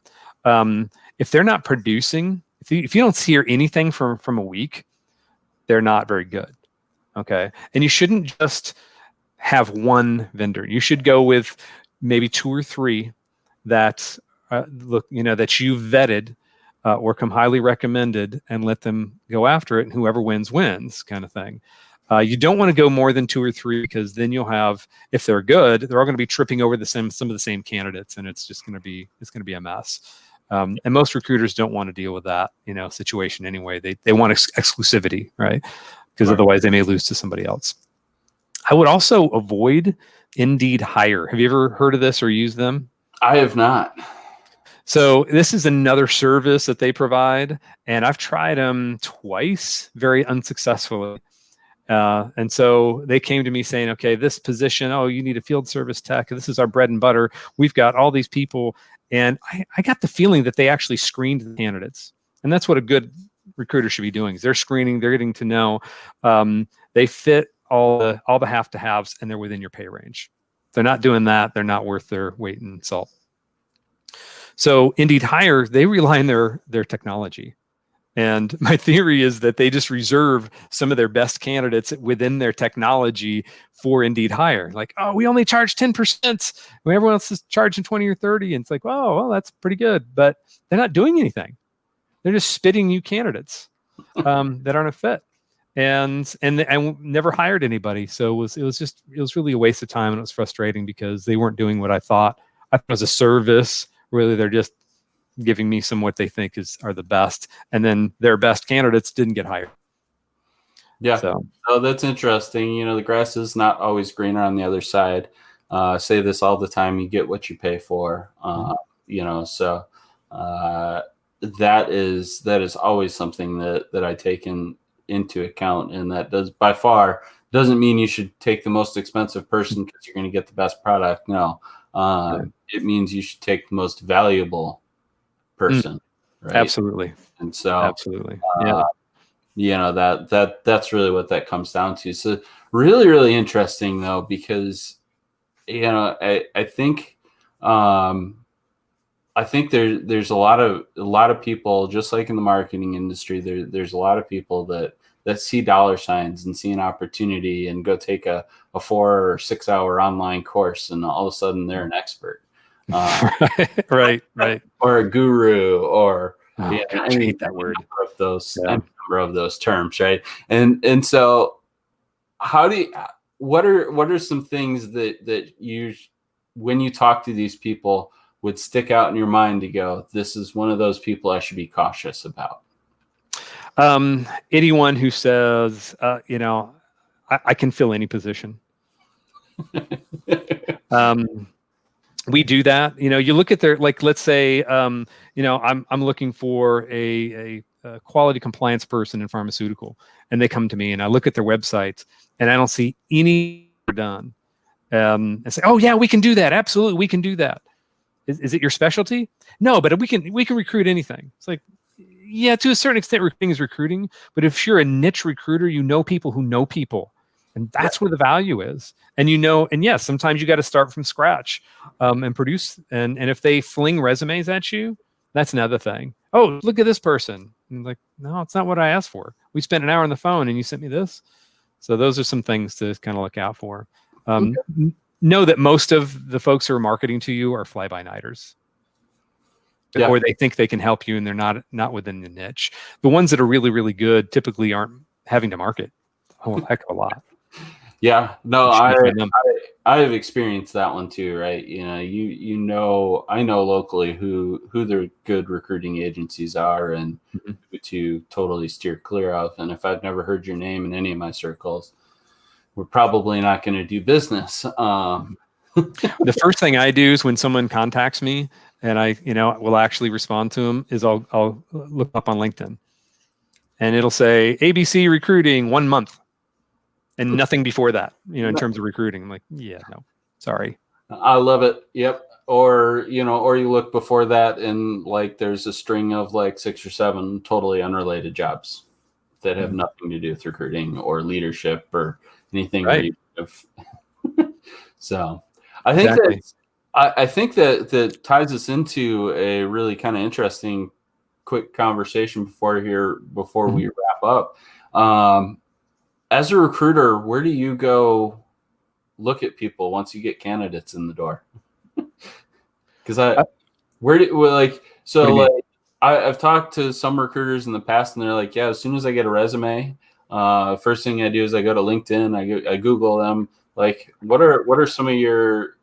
If they're not producing, if you don't hear anything from a week, they're not very good. Okay, and you shouldn't just have one vendor. You should go with maybe 2 or 3 that that you've vetted. Or come highly recommended, and let them go after it, and whoever wins, kind of thing. You don't want to go more than 2 or 3, because then you'll have, if they're good, they're all going to be tripping over some of the same candidates, and it's just going to be a mess. And most recruiters don't want to deal with that situation anyway. They want exclusivity, right? Because otherwise they may lose to somebody else. I would also avoid Indeed Hire. Have you ever heard of this or used them? I have not. So this is another service that they provide, and I've tried them twice, very unsuccessfully. And so they came to me saying, okay, this position, you need a field service tech. This is our bread and butter. We've got all these people. And I got the feeling that they actually screened the candidates. And that's what a good recruiter should be doing. Is they're screening, they're getting to know, they fit all the have-to-haves, and they're within your pay range. If they're not doing that, they're not worth their weight in salt. So Indeed Hire, they rely on their technology. And my theory is that they just reserve some of their best candidates within their technology for Indeed Hire. Like, oh, we only charge 10% when everyone else is charging 20 or 30. And it's like, oh, well, that's pretty good. But they're not doing anything. They're just spitting you candidates that aren't a fit. And I never hired anybody. So it was really a waste of time, and it was frustrating because they weren't doing what I thought. I thought it was a service. Really, they're just giving me some what they think are the best, and then their best candidates didn't get hired. Yeah. So that's interesting. The grass is not always greener on the other side. I say this all the time. You get what you pay for. So that is always something that I take into account, and that does by far doesn't mean you should take the most expensive person because you're going to get the best product. No, it means you should take the most valuable person. Right? Absolutely. And so absolutely, that's really what that comes down to. So really, really interesting though, because I think there's a lot of people, just like in the marketing industry, there's a lot of people that see dollar signs and see an opportunity and go take a 4 or 6 hour online course, and all of a sudden they're an expert. Right. Or a guru, or I hate that word. Number of those terms, right? And so what are some things that you, when you talk to these people, would stick out in your mind to go, this is one of those people I should be cautious about? Anyone who says, I can fill any position. We do that. You look at their, like, let's say, I'm looking for a quality compliance person in pharmaceutical, and they come to me, and I look at their websites, and I don't see any done. And say, oh yeah, we can do that. Absolutely, we can do that. Is it your specialty? No, but we can recruit anything. It's like, yeah, to a certain extent, recruiting is recruiting. But if you're a niche recruiter, you know people who know people. And that's where the value is. And and yes, sometimes you got to start from scratch and produce. And if they fling resumes at you, that's another thing. Oh, look at this person. And like, no, it's not what I asked for. We spent an hour on the phone and you sent me this. So those are some things to kind of look out for. Know that most of the folks who are marketing to you are fly-by-nighters. Yeah. Or they think they can help you and they're not within the niche. The ones that are really, really good typically aren't having to market a whole heck of a lot. Yeah, no, I have experienced that one too, right? I know locally who the good recruiting agencies are and who to totally steer clear of. And if I've never heard your name in any of my circles, we're probably not going to do business. The first thing I do is when someone contacts me and I, will actually respond to them is I'll look up on LinkedIn and it'll say ABC recruiting 1 month. And nothing before that, in terms of recruiting. I'm like, yeah, no, sorry. I love it. Yep. Or you look before that and like there's a string of like 6 or 7 totally unrelated jobs that have nothing to do with recruiting or leadership or anything. Right. So I think that ties us into a really kind of interesting quick conversation before we wrap up. As a recruiter, where do you go look at people once you get candidates in the door? Because I've talked to some recruiters in the past, and they're like, yeah, as soon as I get a resume, first thing I do is I go to LinkedIn, I Google them. Like, what are some of your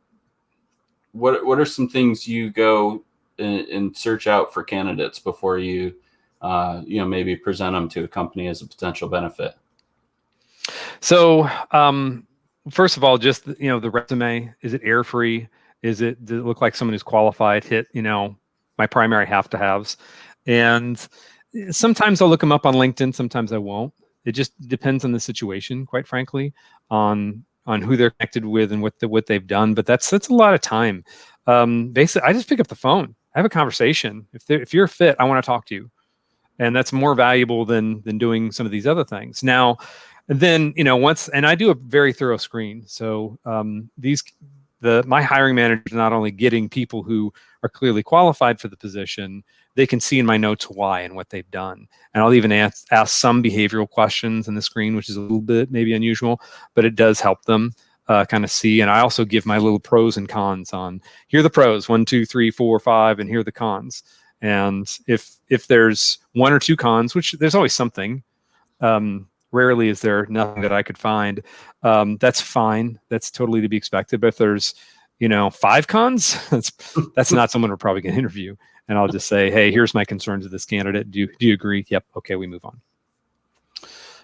what are some things you go and search out for candidates before you maybe present them to a company as a potential benefit? So, first of all, just, the resume, is it error free? Does it look like someone who's qualified, hit, my primary have-to-haves? And sometimes I'll look them up on LinkedIn. Sometimes I won't. It just depends on the situation, quite frankly, on who they're connected with and what they've done. But that's a lot of time. Basically, I just pick up the phone. I have a conversation. If you're a fit, I want to talk to you. And that's more valuable than doing some of these other things. Now, and then, and I do a very thorough screen. So these my hiring manager is not only getting people who are clearly qualified for the position, they can see in my notes why and what they've done. And I'll even ask some behavioral questions in the screen, which is a little bit maybe unusual, but it does help them kind of see. And I also give my little pros and cons on, here are the pros, 1, 2, 3, 4, 5, and here are the cons. And if there's 1 or 2 cons, which there's always something, rarely is there nothing that I could find, that's fine. That's totally to be expected. But if there's 5 cons, that's not someone we're probably going to interview. And I'll just say, hey, here's my concerns with this candidate. Do you agree? Yep. Okay, we move on.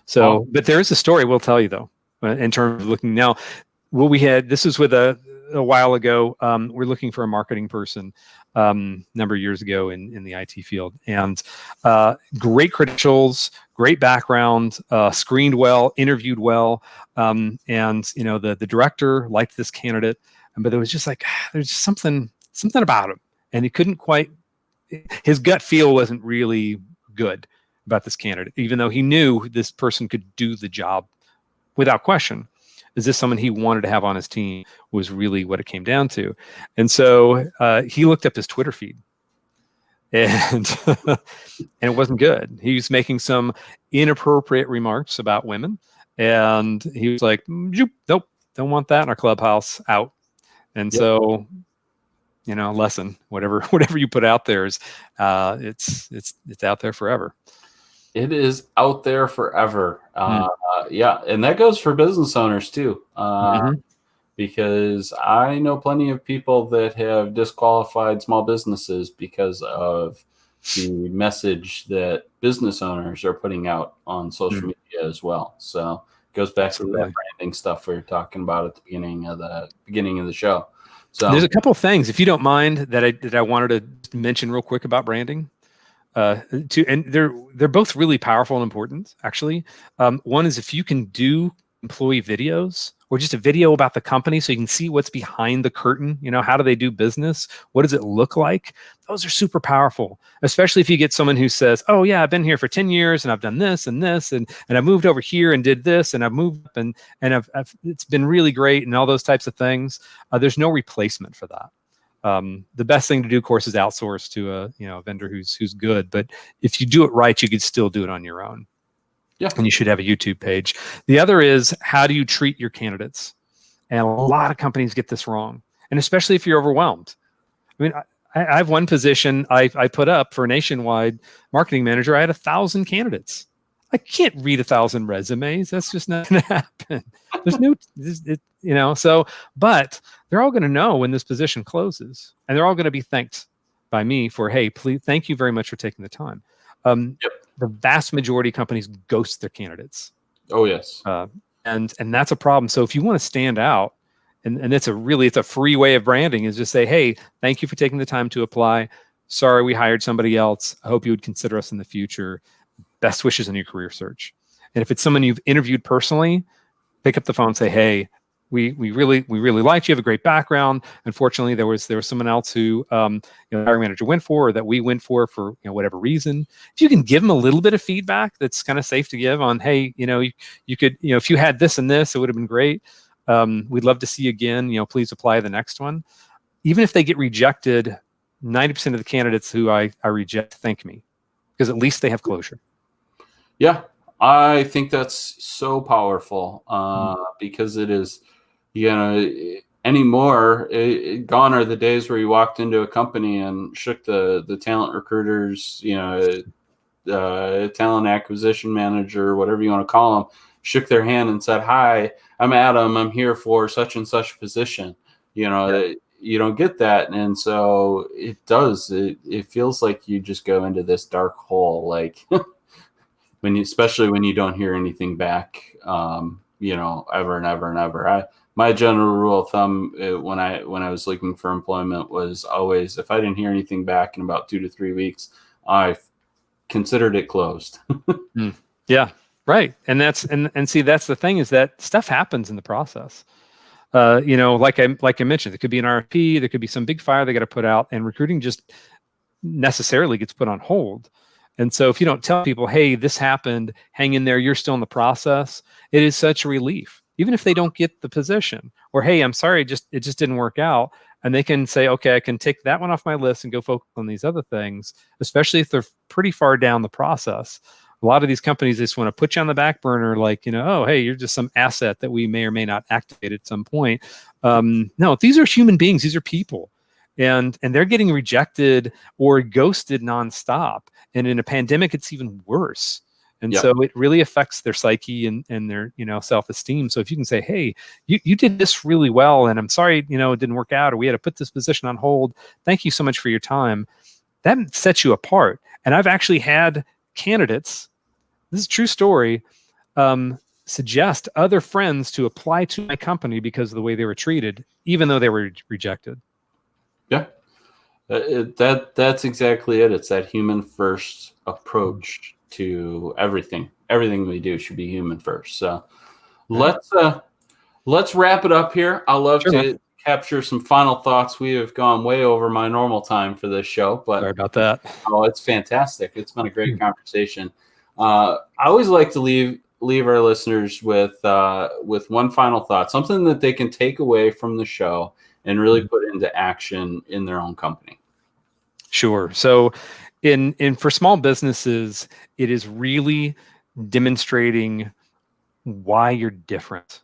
So, but there is a story we'll tell you though, in terms of looking now. What we had, this was with a while ago. We're looking for a marketing person number of years ago in the IT field, and great credentials, great background, screened well, interviewed well, and the director liked this candidate, but it was just like there's something about him, and he couldn't quite. His gut feel wasn't really good about this candidate, even though he knew this person could do the job without question. Is this someone he wanted to have on his team was really what it came down to. And so he looked up his Twitter feed, and and it wasn't good. He was making some inappropriate remarks about women, and he was like, nope, don't want that in our clubhouse, out. And so, lesson, whatever you put out there is, it's out there forever. It is out there forever. Yeah. And that goes for business owners too. Because I know plenty of people that have disqualified small businesses because of the message that business owners are putting out on social media as well. So it goes back to that branding stuff we were talking about at the beginning of the show. So there's a couple of things, if you don't mind, that I wanted to mention real quick about branding. And they're both really powerful and important, actually. One is if you can do employee videos or just a video about the company so you can see what's behind the curtain, how do they do business? What does it look like? Those are super powerful, especially if you get someone who says, oh yeah, I've been here for 10 years and I've done this and this, and I moved over here and did this, and I've moved up and I've it's been really great, and all those types of things. There's no replacement for that. The best thing to do, of course, is outsource to a vendor who's good. But if you do it right, you could still do it on your own. Yeah. And you should have a YouTube page. The other is, how do you treat your candidates? And a lot of companies get this wrong, and especially if you're overwhelmed. I mean, I have one position I put up for a nationwide marketing manager. I had 1,000 candidates. I can't read 1,000 resumes. That's just not going to happen. There's but they're all going to know when this position closes, and they're all going to be thanked by me for, hey, please, thank you very much for taking the time. The vast majority of companies ghost their candidates. Oh yes. And that's a problem. So if you want to stand out, and it's a free way of branding, is just say, hey, thank you for taking the time to apply. Sorry, we hired somebody else. I hope you would consider us in the future. Best wishes in your career search. And if it's someone you've interviewed personally, pick up the phone and say, hey, we really liked you. You have a great background. Unfortunately, there was someone else who the hiring manager went for, or that we went for whatever reason. If you can give them a little bit of feedback that's kind of safe to give on, hey, you could, if you had this and this, it would have been great. We'd love to see you again. Please apply the next one. Even if they get rejected, 90% of the candidates who I reject thank me, because at least they have closure. Yeah, I think that's so powerful because it is, anymore, gone are the days where you walked into a company and shook the talent recruiters, talent acquisition manager, whatever you want to call them, shook their hand and said, hi, I'm Adam. I'm here for such and such position. You don't get that. And so it does. It feels like you just go into this dark hole, like especially when you don't hear anything back, ever and ever and ever. My general rule of thumb when I was looking for employment was always, if I didn't hear anything back in about 2 to 3 weeks, I considered it closed. Yeah, right. And that's the thing, is that stuff happens in the process. Like I mentioned, it could be an RFP, there could be some big fire they got to put out, and recruiting just necessarily gets put on hold. And so if you don't tell people, hey, this happened, hang in there, you're still in the process, it is such a relief. even if they don't get the position. Or, hey, I'm sorry, it just didn't work out. And they can say, okay, I can take that one off my list and go focus on these other things, especially if they're pretty far down the process. A lot of these companies just want to put you on the back burner, like, oh, hey, you're just some asset that we may or may not activate at some point. No, these are human beings. These are people. And they're getting rejected or ghosted nonstop. And in a pandemic, it's even worse. And so it really affects their psyche and their, self-esteem. So if you can say, hey, you did this really well, and I'm sorry, it didn't work out, or we had to put this position on hold. Thank you so much for your time. That sets you apart. And I've actually had candidates, this is a true story, suggest other friends to apply to my company because of the way they were treated, even though they were rejected. Yeah, that's exactly it. It's that human first approach to everything. Everything we do should be human first. So let's wrap it up here. I love to capture some final thoughts. We have gone way over my normal time for this show, but sorry about that. Oh, it's fantastic. It's been a great conversation. I always like to leave our listeners with one final thought, something that they can take away from the show and really put into action in their own company. Sure. So for small businesses, it is really demonstrating why you're different.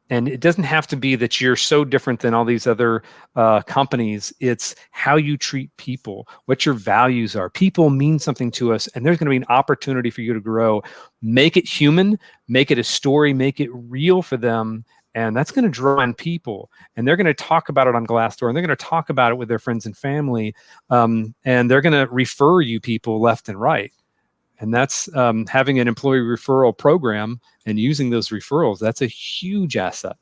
And it doesn't have to be that you're so different than all these other companies. It's how you treat people, what your values are. People mean something to us, and there's going to be an opportunity for you to grow. Make it human, make it a story, make it real for them. And that's going to draw in people. And they're going to talk about it on Glassdoor, and they're going to talk about it with their friends and family. And they're going to refer you people left and right. And that's having an employee referral program and using those referrals. That's a huge asset.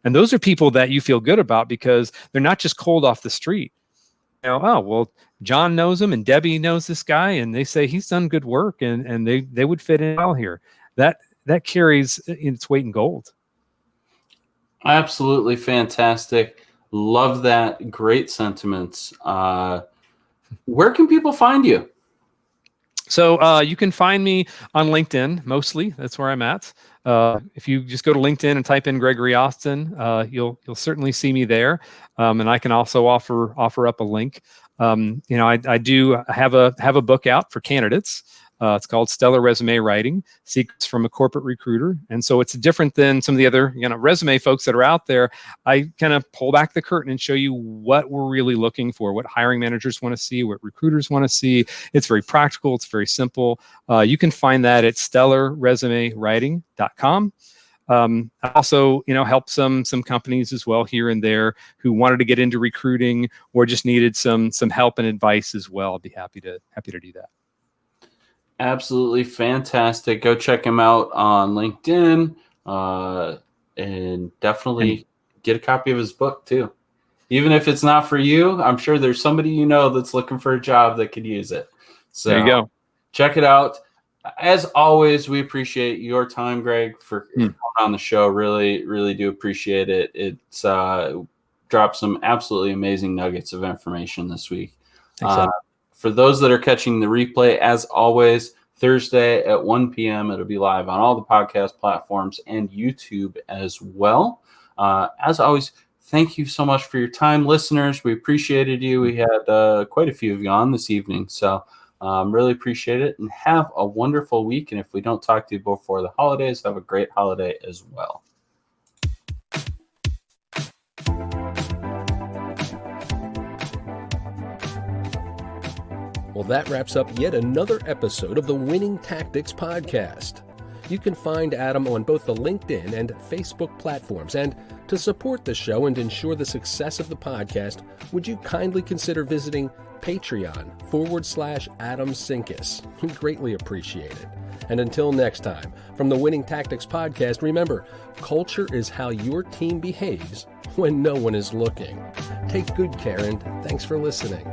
And those are people that you feel good about because they're not just cold off the street. Oh, well, John knows him and Debbie knows this guy, and they say he's done good work, and they would fit in well here. That carries its weight in gold. Absolutely fantastic. Love that. Great sentiments. Where can people find you? So you can find me on LinkedIn, mostly. That's where I'm at. If you just go to LinkedIn and type in Gregory Austin, you'll certainly see me there. And I can also offer up a link. I do have a book out for candidates. It's called Stellar Resume Writing, Secrets from a Corporate Recruiter. And so it's different than some of the other resume folks that are out there. I kind of pull back the curtain and show you what we're really looking for, what hiring managers want to see, what recruiters want to see. It's very practical. It's very simple. You can find that at stellarresumewriting.com. I also, help some companies as well here and there who wanted to get into recruiting or just needed some help and advice as well. I'd be happy to do that. Absolutely fantastic. Go check him out on LinkedIn, and definitely get a copy of his book too. Even if it's not for you, I'm sure there's somebody that's looking for a job that could use it. So there you go. Check it out. As always, we appreciate your time, Greg, for coming on the show. Really, really do appreciate it. It's dropped some absolutely amazing nuggets of information this week. Thanks, for those that are catching the replay, as always, Thursday at 1 p.m., it'll be live on all the podcast platforms and YouTube as well. As always, thank you so much for your time, listeners. We appreciated you. We had quite a few of you on this evening, so really appreciate it. And have a wonderful week. And if we don't talk to you before the holidays, have a great holiday as well. Well, that wraps up yet another episode of the Winning Tactics Podcast. You can find Adam on both the LinkedIn and Facebook platforms. And to support the show and ensure the success of the podcast, would you kindly consider visiting Patreon.com/Adam Sinkus? We greatly appreciate it. And until next time, from the Winning Tactics Podcast, remember, culture is how your team behaves when no one is looking. Take good care, and thanks for listening.